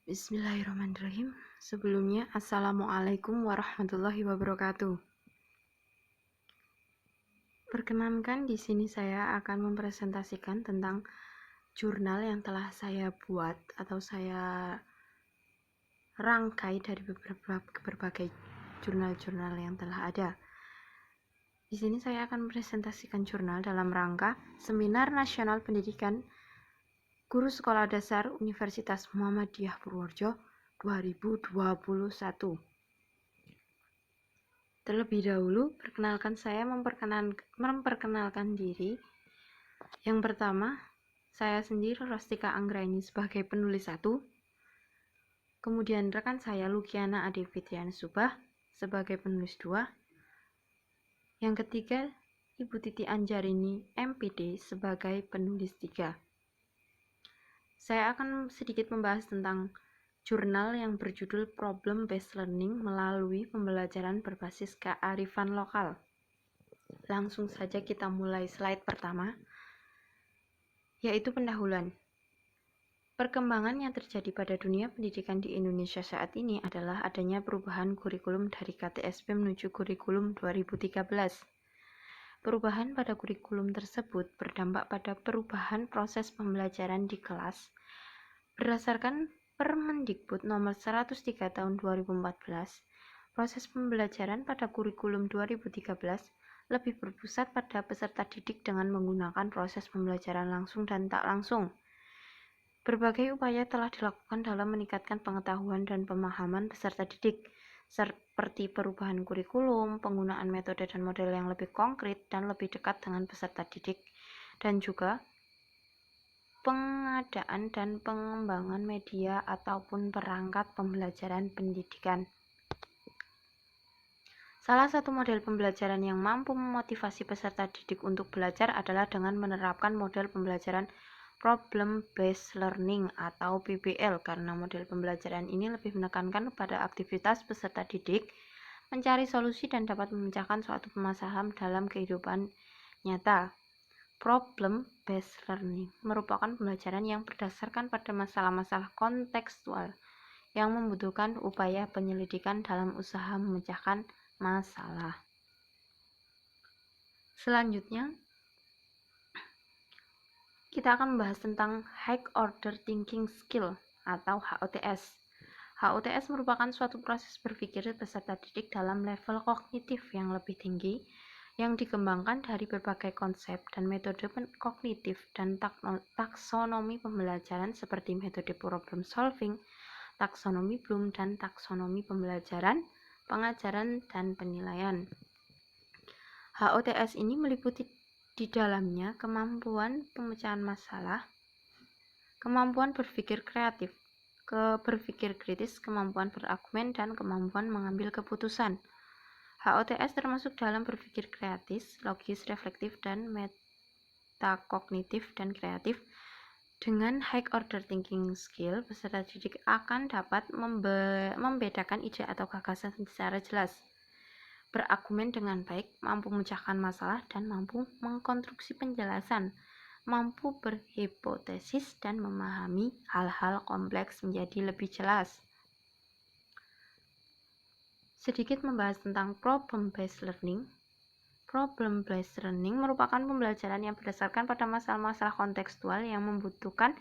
Bismillahirrahmanirrahim. Sebelumnya, Assalamualaikum warahmatullahi wabarakatuh. Perkenankan di sini saya akan mempresentasikan tentang jurnal yang telah saya buat atau saya rangkai dari berbagai jurnal-jurnal yang telah ada. Di sini saya akan mempresentasikan jurnal dalam rangka Seminar Nasional Pendidikan Guru Sekolah Dasar Universitas Muhammadiyah Purworejo 2021. Terlebih dahulu, saya memperkenalkan diri. Yang pertama, saya sendiri Rostika Anggraini sebagai penulis 1. Kemudian rekan saya Lukiana Ade Fitriana Subah sebagai penulis 2. Yang ketiga, Ibu Titi Anjarini MPD sebagai penulis 3. Saya akan sedikit membahas tentang jurnal yang berjudul Problem Based Learning melalui pembelajaran berbasis kearifan lokal. Langsung saja kita mulai slide pertama, yaitu pendahuluan. Perkembangan yang terjadi pada dunia pendidikan di Indonesia saat ini adalah adanya perubahan kurikulum dari KTSP menuju kurikulum 2013. Perubahan pada kurikulum tersebut berdampak pada perubahan proses pembelajaran di kelas berdasarkan Permendikbud nomor 103 tahun 2014. Proses pembelajaran pada kurikulum 2013 lebih berpusat pada peserta didik dengan menggunakan proses pembelajaran langsung dan tak langsung. Berbagai upaya telah dilakukan dalam meningkatkan pengetahuan dan pemahaman peserta didik, seperti perubahan kurikulum, penggunaan metode dan model yang lebih konkret dan lebih dekat dengan peserta didik, dan juga pengadaan dan pengembangan media ataupun perangkat pembelajaran pendidikan. Salah satu model pembelajaran yang mampu memotivasi peserta didik untuk belajar adalah dengan menerapkan model pembelajaran Problem Based Learning atau PBL, karena model pembelajaran ini lebih menekankan pada aktivitas peserta didik mencari solusi dan dapat memecahkan suatu permasalahan dalam kehidupan nyata. Problem Based Learning merupakan pembelajaran yang berdasarkan pada masalah-masalah kontekstual yang membutuhkan upaya penyelidikan dalam usaha memecahkan masalah. Selanjutnya, kita akan membahas tentang High Order Thinking Skill atau HOTS. HOTS merupakan suatu proses berpikir peserta didik dalam level kognitif yang lebih tinggi yang dikembangkan dari berbagai konsep dan metode kognitif dan taksonomi pembelajaran seperti metode problem solving, taksonomi Bloom, dan taksonomi pembelajaran, pengajaran, dan penilaian. HOTS ini meliputi di dalamnya kemampuan pemecahan masalah, kemampuan berpikir kreatif, berpikir kritis, kemampuan berargumen, dan kemampuan mengambil keputusan. HOTS termasuk dalam berpikir kreatif, logis, reflektif, dan metakognitif dan kreatif. Dengan high order thinking skill, peserta didik akan dapat membedakan ide atau gagasan secara jelas, berargumen dengan baik, mampu memecahkan masalah, dan mampu mengkonstruksi penjelasan, mampu berhipotesis, dan memahami hal-hal kompleks menjadi lebih jelas. Sedikit membahas tentang Problem Based Learning. Problem Based Learning merupakan pembelajaran yang berdasarkan pada masalah-masalah kontekstual yang membutuhkan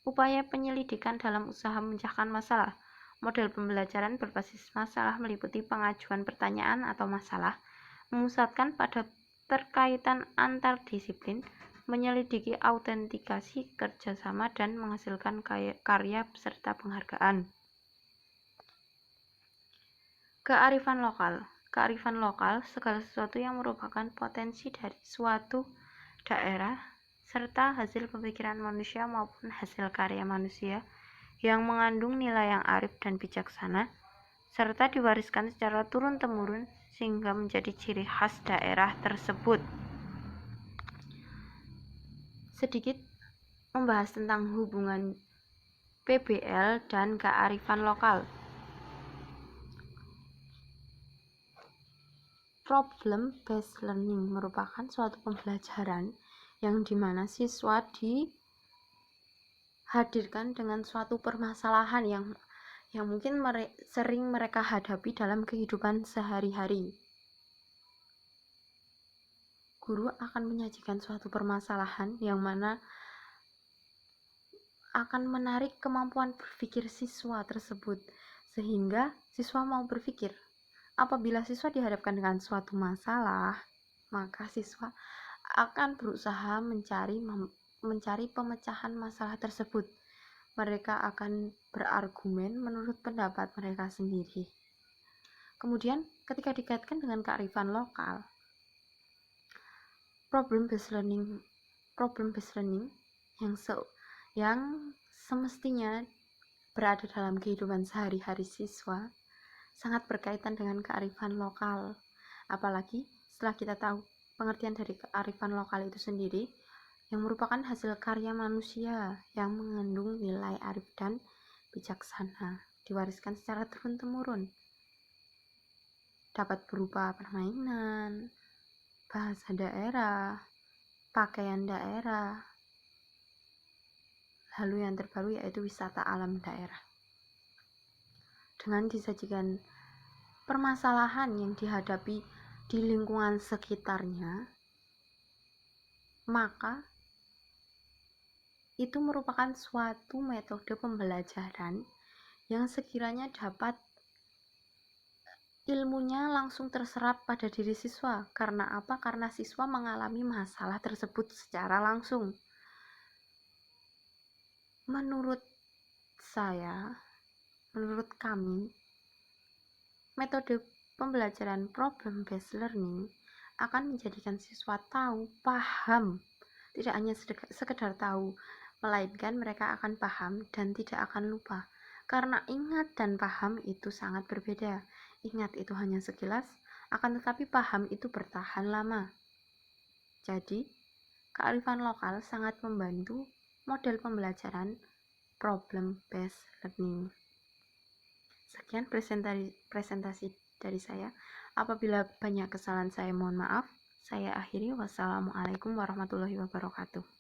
upaya penyelidikan dalam usaha memecahkan masalah. Model pembelajaran berbasis masalah meliputi pengajuan pertanyaan atau masalah, memusatkan pada terkaitan antar disiplin, menyelidiki autentikasi kerjasama, dan menghasilkan karya serta penghargaan. Kearifan lokal. Kearifan lokal segala sesuatu yang merupakan potensi dari suatu daerah serta hasil pemikiran manusia maupun hasil karya manusia yang mengandung nilai yang arif dan bijaksana serta diwariskan secara turun-temurun sehingga menjadi ciri khas daerah tersebut. Sedikit membahas tentang hubungan PBL dan kearifan lokal. Problem Based Learning merupakan suatu pembelajaran yang dimana siswa dihadirkan dengan suatu permasalahan yang yang mungkin sering mereka hadapi dalam kehidupan sehari-hari. Guru akan menyajikan suatu permasalahan yang mana akan menarik kemampuan berpikir siswa tersebut, sehingga siswa mau berpikir. Apabila siswa dihadapkan dengan suatu masalah, maka siswa akan berusaha mencari pemecahan masalah tersebut. Mereka akan berargumen menurut pendapat mereka sendiri. Kemudian, ketika dikaitkan dengan kearifan lokal, problem based learning yang semestinya berada dalam kehidupan sehari-hari siswa sangat berkaitan dengan kearifan lokal. Apalagi setelah kita tahu pengertian dari kearifan lokal itu sendiri, yang merupakan hasil karya manusia yang mengandung nilai arif dan bijaksana, diwariskan secara turun-temurun. Dapat berupa permainan, bahasa daerah, pakaian daerah, lalu yang terbaru yaitu wisata alam daerah. Dengan disajikan permasalahan yang dihadapi di lingkungan sekitarnya, maka itu merupakan suatu metode pembelajaran yang sekiranya dapat ilmunya langsung terserap pada diri siswa. Karena apa? Karena siswa mengalami masalah tersebut secara langsung. Menurut kami, metode pembelajaran problem based learning akan menjadikan siswa tahu, paham, tidak hanya sekedar tahu, melainkan mereka akan paham dan tidak akan lupa. Karena ingat dan paham itu sangat berbeda. Ingat itu hanya sekilas, akan tetapi paham itu bertahan lama. Jadi, kearifan lokal sangat membantu model pembelajaran problem based learning. Sekian presentasi dari saya. Apabila banyak kesalahan saya mohon maaf. Saya akhiri. Wassalamualaikum warahmatullahi wabarakatuh.